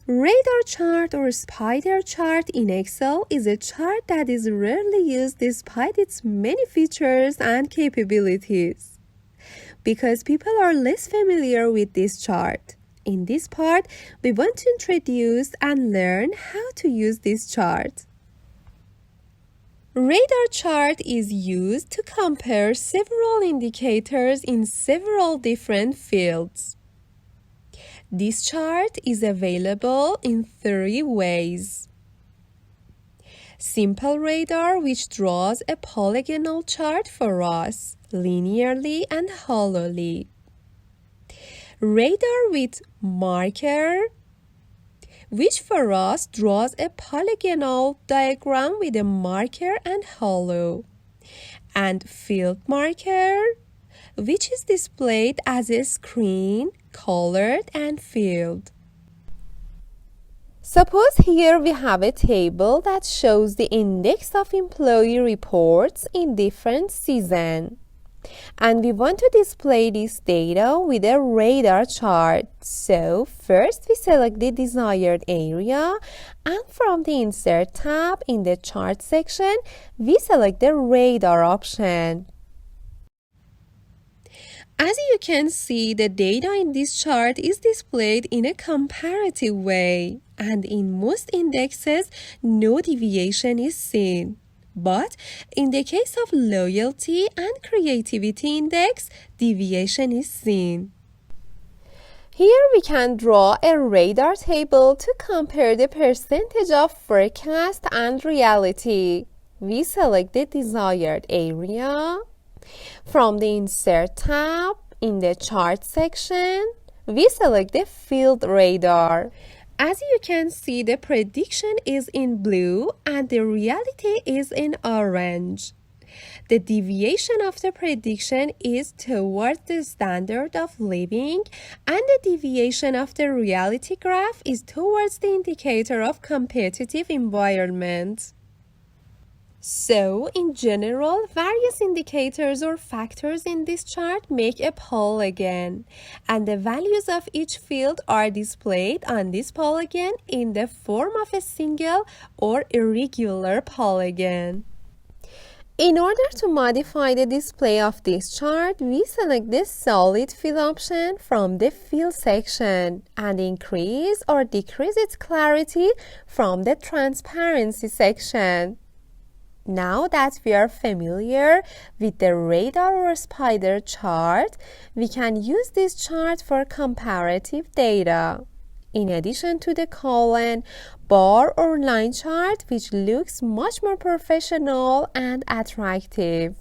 Radar chart or spider chart in Excel is a chart that is rarely used despite its many features and capabilities. Because people are less familiar with this chart. In this part, we want to introduce and learn how to use this chart. Radar chart is used to compare several indicators in several different fields. This chart is available in 3 ways. Simple radar, which draws a polygonal chart for us, linearly and hollowly. Radar with marker, which for us draws a polygonal diagram with a marker and hollow. And field marker, which is displayed as a screen, colored and filled. Suppose here we have a table that shows the index of employee reports in different seasons. And we want to display this data with a radar chart. So first we select the desired area, and from the Insert tab in the Chart section, we select the radar option. As you can see, the data in this chart is displayed in a comparative way, and in most indexes, no deviation is seen. But in the case of Loyalty and Creativity Index, deviation is seen. Here we can draw a radar table to compare the percentage of forecast and reality. We select the desired area. From the Insert tab in the Chart section, we select the Field Radar. As you can see, the prediction is in blue and the reality is in orange. The deviation of the prediction is towards the standard of living, and the deviation of the reality graph is towards the indicator of competitive environment. So, in general, various indicators or factors in this chart make a polygon, and the values of each field are displayed on this polygon in the form of a single or irregular polygon. In order to modify the display of this chart, we select the Solid Fill option from the Fill section and increase or decrease its clarity from the Transparency section. Now that we are familiar with the radar or spider chart, we can use this chart for comparative data. In addition to the column, bar or line chart, which looks much more professional and attractive.